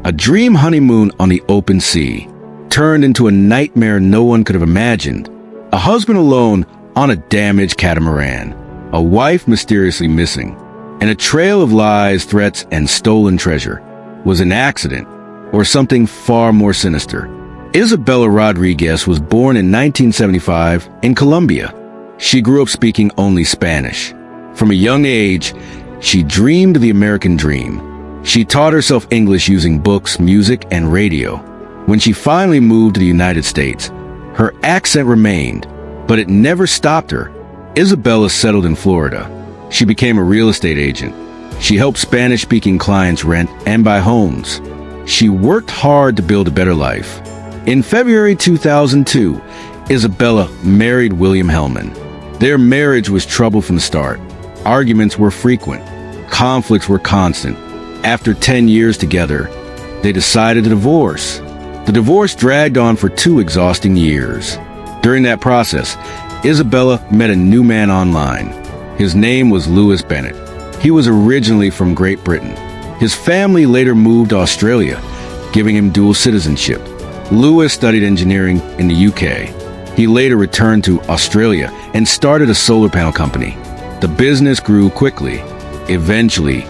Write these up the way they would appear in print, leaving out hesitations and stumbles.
A dream honeymoon on the open sea turned into a nightmare no one could have imagined. A husband alone on a damaged catamaran, a wife mysteriously missing, and a trail of lies, threats, and stolen treasure. Was an accident or something far more sinister? Isabella Rodriguez was born in 1975 in Colombia. She grew up speaking only Spanish. From a young age, she dreamed the American dream. She taught herself English using books, music, and radio. When she finally moved to the United States, her accent remained, but it never stopped her. Isabella settled in Florida. She became a real estate agent. She helped Spanish-speaking clients rent and buy homes. She worked hard to build a better life. In February 2002, Isabella married William Hellman. Their marriage was troubled from the start. Arguments were frequent. Conflicts were constant. After 10 years together, they decided to divorce. The divorce dragged on for 2 exhausting years. During that process, Isabella met a new man online. His name was Lewis Bennett. He was originally from Great Britain. His family later moved to Australia, giving him dual citizenship. Lewis studied engineering in the UK. He later returned to Australia and started a solar panel company. The business grew quickly. Eventually,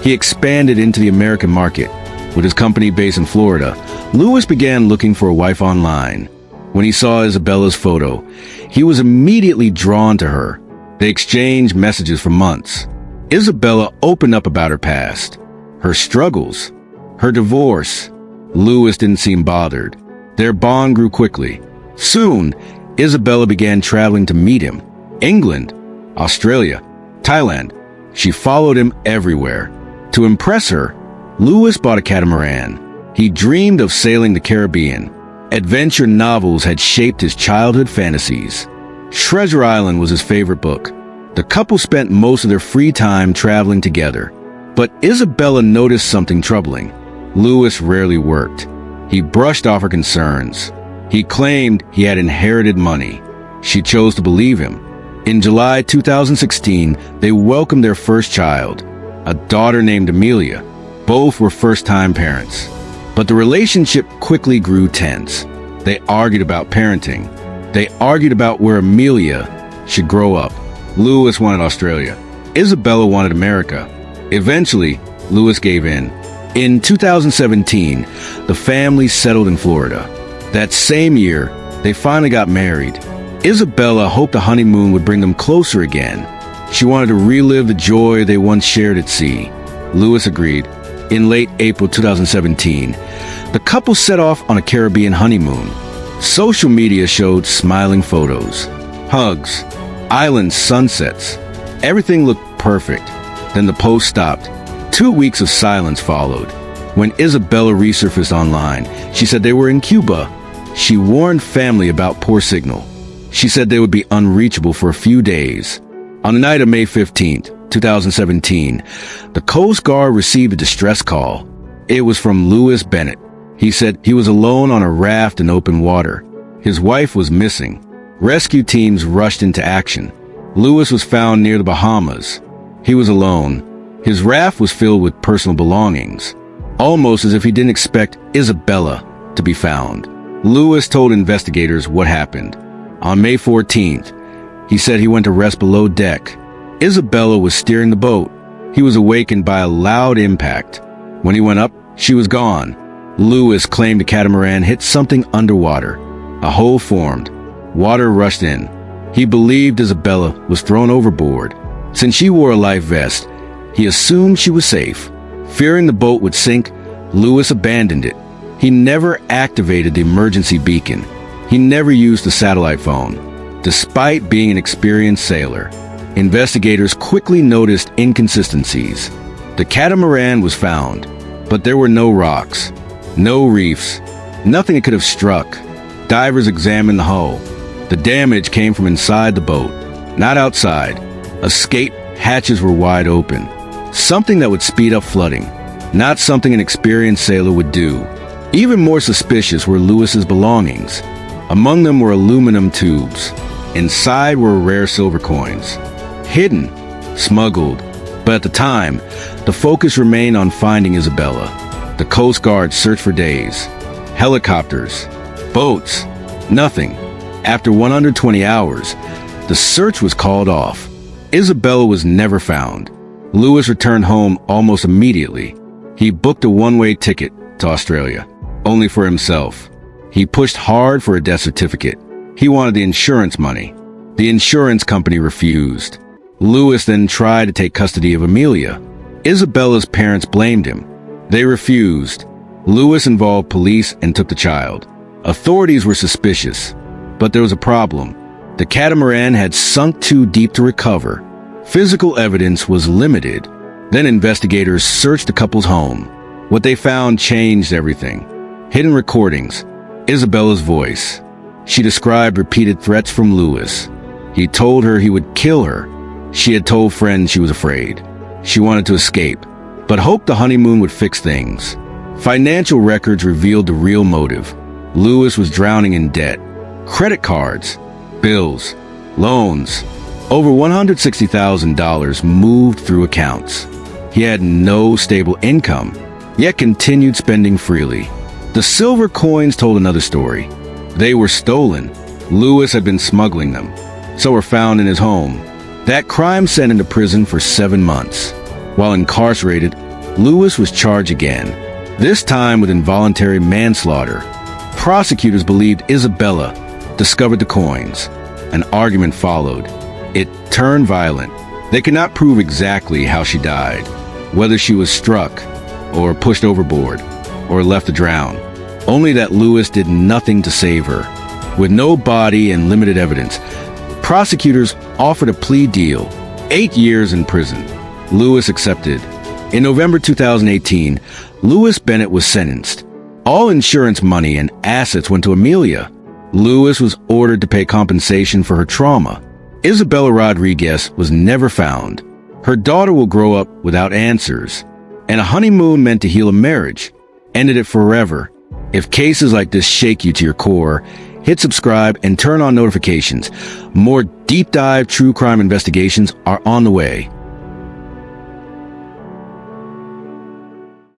he expanded into the American market. With his company based in Florida, Lewis began looking for a wife online. When he saw Isabella's photo, he was immediately drawn to her. They exchanged messages for months. Isabella opened up about her past, her struggles, her divorce. Lewis didn't seem bothered. Their bond grew quickly. Soon, Isabella began traveling to meet him. England, Australia, Thailand. She followed him everywhere. To impress her, Lewis bought a catamaran. He dreamed of sailing the Caribbean. Adventure novels had shaped his childhood fantasies. Treasure Island was his favorite book. The couple spent most of their free time traveling together. But Isabella noticed something troubling. Lewis rarely worked. He brushed off her concerns. He claimed he had inherited money. She chose to believe him. In July 2016, they welcomed their first child, a daughter named Amelia. Both were first-time parents. But the relationship quickly grew tense. They argued about parenting. They argued about where Amelia should grow up. Lewis wanted Australia. Isabella wanted America. Eventually, Lewis gave in. In 2017, the family settled in Florida. That same year, they finally got married. Isabella hoped the honeymoon would bring them closer again. She wanted to relive the joy they once shared at sea. Lewis agreed. In late April 2017, the couple set off on a Caribbean honeymoon. Social media showed smiling photos, hugs, island sunsets. Everything looked perfect. Then the post stopped. 2 weeks of silence followed. When Isabella resurfaced online, she said they were in Cuba. She warned family about poor signal. She said they would be unreachable for a few days. On the night of May 15th, 2017, the Coast Guard received a distress call. It was from Lewis Bennett. He said he was alone on a raft in open water. His wife was missing. Rescue teams rushed into action. Lewis was found near the Bahamas. He was alone. His raft was filled with personal belongings, almost as if he didn't expect Isabella to be found. Lewis told investigators what happened. On May 14th, he said he went to rest below deck. Isabella was steering the boat. He was awakened by a loud impact. When he went up, she was gone. Lewis claimed the catamaran hit something underwater. A hole formed. Water rushed in. He believed Isabella was thrown overboard. Since she wore a life vest, he assumed she was safe. Fearing the boat would sink, Lewis abandoned it. He never activated the emergency beacon. He never used the satellite phone. Despite being an experienced sailor, investigators quickly noticed inconsistencies. The catamaran was found, but there were no rocks, no reefs, nothing it could have struck. Divers examined the hull. The damage came from inside the boat, not outside. Escape hatches were wide open. Something that would speed up flooding, not something an experienced sailor would do. Even more suspicious were Lewis's belongings. Among them were aluminum tubes. Inside were rare silver coins. Hidden, smuggled. But at the time, the focus remained on finding Isabella. The Coast Guard searched for days. Helicopters, boats, nothing. After 120 hours, the search was called off. Isabella was never found. Lewis returned home almost immediately. He booked a one-way ticket to Australia, only for himself. He pushed hard for a death certificate. He wanted the insurance money. The insurance company refused. Lewis then tried to take custody of Amelia. Isabella's parents blamed him. They refused. Lewis involved police and took the child. Authorities were suspicious, but there was a problem. The catamaran had sunk too deep to recover. Physical evidence was limited. Then investigators searched the couple's home. What they found changed everything. Hidden recordings, Isabella's voice. She described repeated threats from Lewis. He told her he would kill her. She had told friends she was afraid. She wanted to escape, but hoped the honeymoon would fix things. Financial records revealed the real motive. Lewis was drowning in debt. Credit cards, bills, loans. Over $160,000 moved through accounts. He had no stable income, yet continued spending freely. The silver coins told another story. They were stolen. Lewis had been smuggling them, so were found in his home. That crime sent him to prison for 7 months. While incarcerated, Lewis was charged again, this time with involuntary manslaughter. Prosecutors believed Isabella discovered the coins. An argument followed. It turned violent. They could not prove exactly how she died, whether she was struck, or pushed overboard, or left to drown. Only that Lewis did nothing to save her. With no body and limited evidence, prosecutors offered a plea deal, 8 years in prison. Lewis accepted. In November 2018, Lewis Bennett was sentenced. All insurance money and assets went to Amelia. Lewis was ordered to pay compensation for her trauma. Isabella Rodriguez was never found. Her daughter will grow up without answers. And a honeymoon meant to heal a marriage ended it forever. If cases like this shake you to your core, hit subscribe and turn on notifications. More deep dive true crime investigations are on the way.